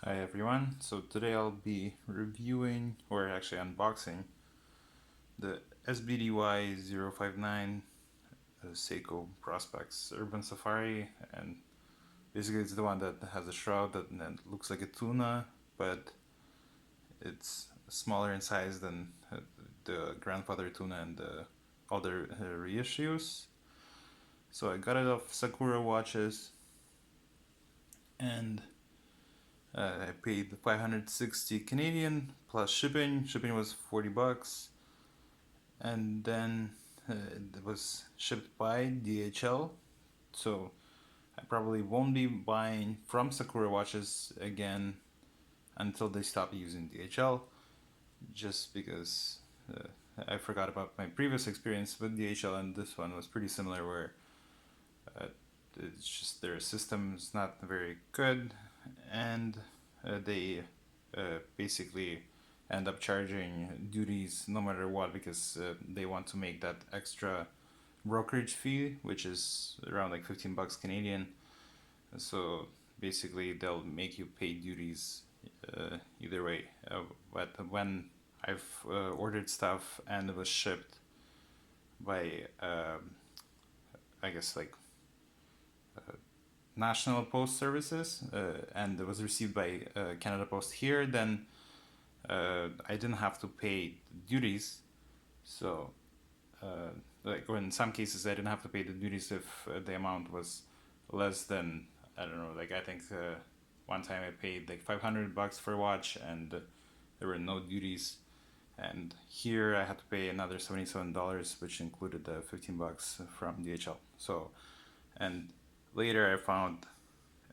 Hi everyone, so today I'll be reviewing, or actually unboxing, the SBDY059 SEIKO Prospects Urban Safari, and basically it's the one that has a shroud that looks like a tuna, but it's smaller in size than the grandfather tuna and the other reissues. So I got it off Sakura Watches, and I paid 560 Canadian plus shipping. Shipping was 40 bucks. And then it was shipped by DHL. So I probably won't be buying from Sakura Watches again until they stop using DHL, just because I forgot about my previous experience with DHL, and this one was pretty similar, where uh, it's just their system is not very good, and they basically end up charging duties no matter what, because they want to make that extra brokerage fee, which is around like 15 bucks Canadian. So basically they'll make you pay duties either way. But when I've ordered stuff and it was shipped by I guess like National Post Services, and it was received by Canada Post here, then I didn't have to pay duties. So, or in some cases, I didn't have to pay the duties if the amount was less than, I don't know, like I think one time I paid like 500 bucks for a watch, and there were no duties. And here I had to pay another $77, which included the 15 bucks from DHL. So, and later I found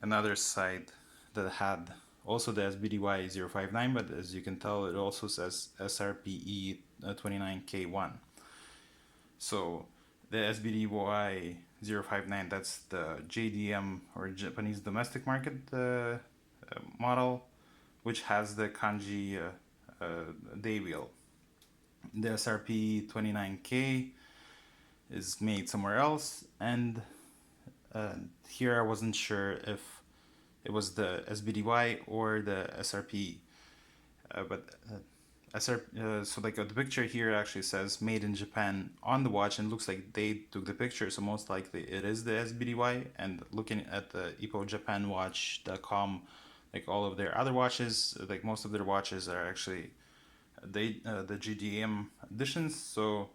another site that had also the SBDY059, but as you can tell, it also says SRPE29K1. So the SBDY059, that's the JDM, or Japanese domestic market model, which has the kanji day wheel. The SRP29K is made somewhere else, and here I wasn't sure if it was the SBDY or the SRP, but so like the picture here actually says made in Japan on the watch, and looks like they took the picture, so most likely it is the SBDY. And looking at the ippojapanwatch.com, like all of their other watches, like most of their watches are actually the JDM editions, so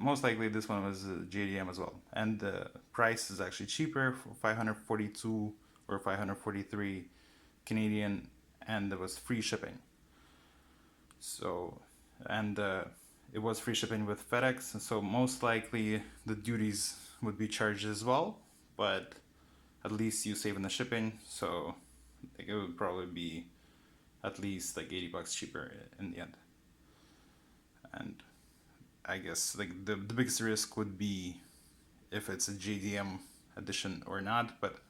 most likely this one was JDM as well, and the price is actually cheaper, for 542 or 543 Canadian, and there was free shipping. So, and it was free shipping with FedEx, so most likely the duties would be charged as well, but at least you save in the shipping, so like, it would probably be at least like 80 bucks cheaper in the end. And I guess like the biggest risk would be if it's a JDM edition or not, but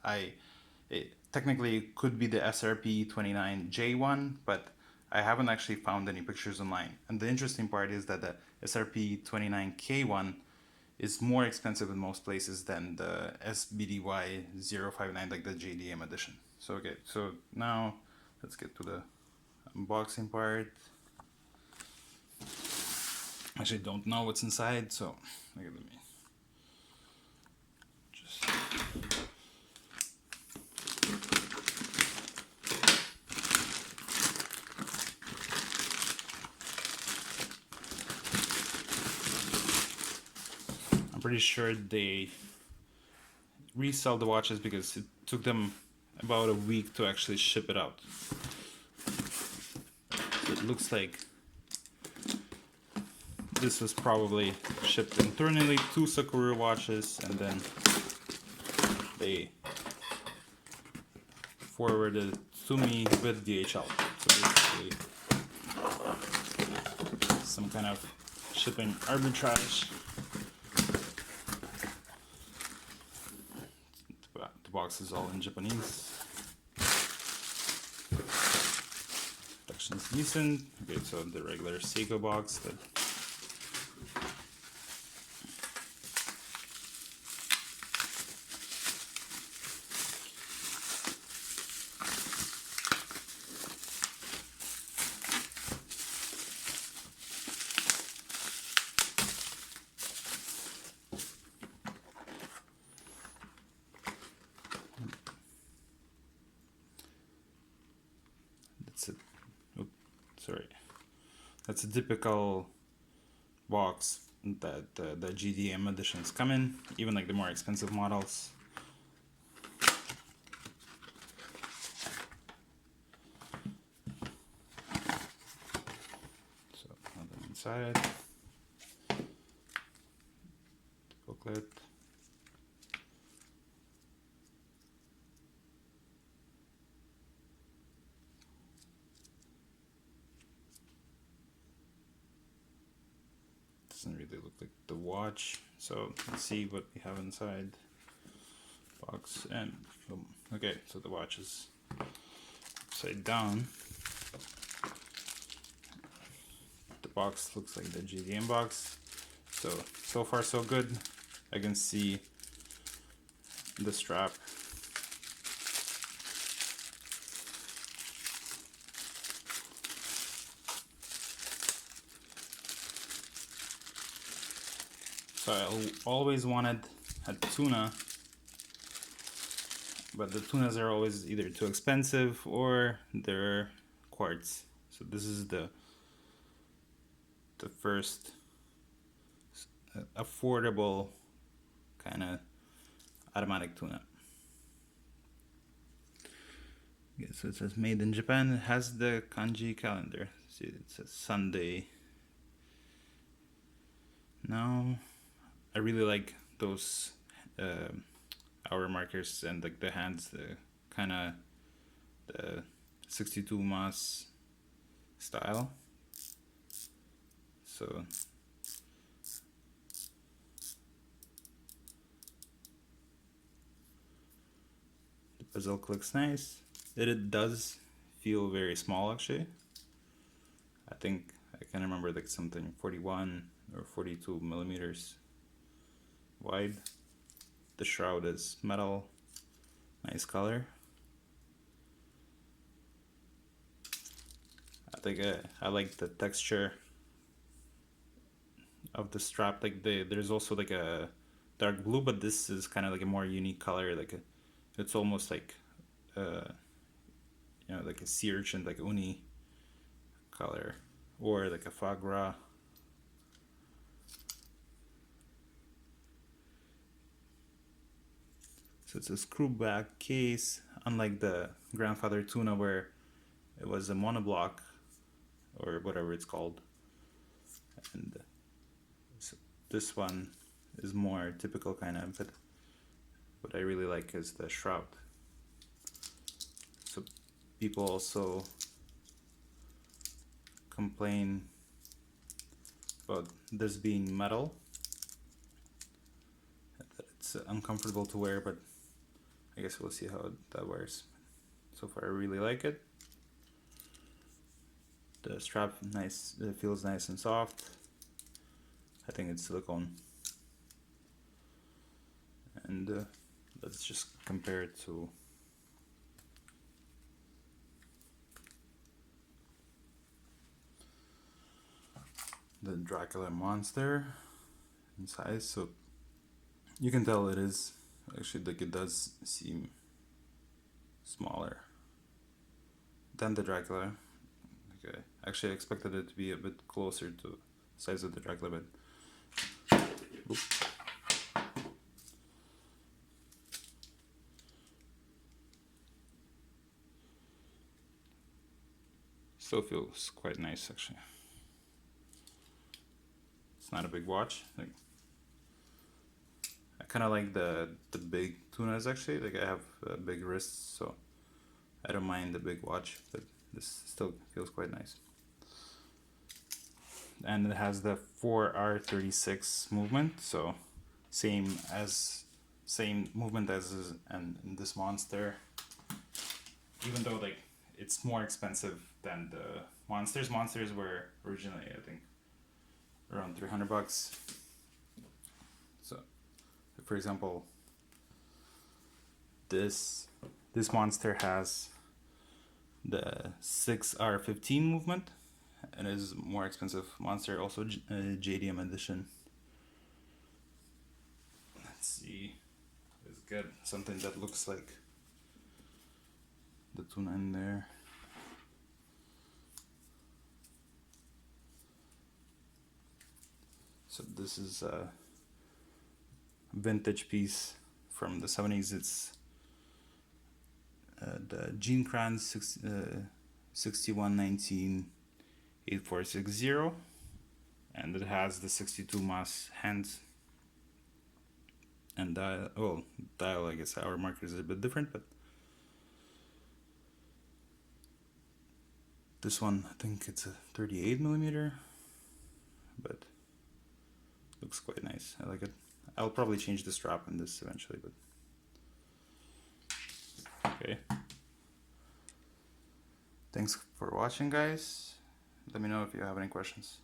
it technically could be the SRP29J1, but I haven't actually found any pictures online. And the interesting part is that the SRP29K1 is more expensive in most places than the SBDY059, like the JDM edition. So okay, so now let's get to the unboxing part. Actually don't know what's inside, so let me just I'm pretty sure they resell the watches because it took them about a week to actually ship it out. So it looks like this was probably shipped internally to Sakura Watches, and then they forwarded it to me with DHL. So basically some kind of shipping arbitrage. The box is all in Japanese. Protection's decent. Okay, so the regular SEIKO box that sorry, that's a typical box that the JDM editions come in, even like the more expensive models. So on the inside, booklet. Doesn't really look like the watch, so let's see what we have inside box. And boom. Okay, so the watch is upside down. The box looks like the JDM box, so far so good. I can see the strap. So I always wanted a Tuna, but the Tunas are always either too expensive or they're quartz. So this is the first affordable kind of automatic Tuna. Okay, so it says made in Japan. It has the kanji calendar. See, it says Sunday. Now, I really like those hour markers and like the hands, the kind of the 62 mas style. So the bezel looks nice. It does feel very small actually. I think I can remember like something 41 or 42 millimeters wide. The shroud is metal, nice color. I think I like the texture of the strap. Like there's also like a dark blue, but this is kind of like a more unique color. Like it's almost like you know, like a sea urchin, like uni color, or like a foie gras. So it's a screw back case, unlike the grandfather Tuna where it was a monoblock or whatever it's called. And so this one is more typical kind of, but what I really like is the shroud. So people also complain about this being metal, that it's uncomfortable to wear, but I guess we'll see how that wears. So far I really like it. The strap nice, it feels nice and soft. I think it's silicone. And let's just compare it to the Dracula monster in size. So you can tell it is actually, like, it does seem smaller than the Dracula. Okay, actually I expected it to be a bit closer to the size of the Dracula, but oops. Still feels quite nice actually. It's not a big watch. Like, I kind of like the big Tunas actually. Like I have big wrists, so I don't mind the big watch, but this still feels quite nice. And it has the 4R36 movement, so same movement as in this monster. Even though like it's more expensive than the monsters. Monsters were originally, I think, around $300. So, for example, this monster has the 6R15 movement and is more expensive monster, also JDM edition. Let's see, let's get something that looks like the Tuna in there. So this is a vintage piece from the 70s. It's the Gene Kranz 6119 8460, and it has the 62 mass hands and dial. I guess our marker is a bit different, but this one, I think it's a 38 millimeter, but looks quite nice. I like it. I'll probably change the strap in this eventually, but okay. Thanks for watching, guys. Let me know if you have any questions.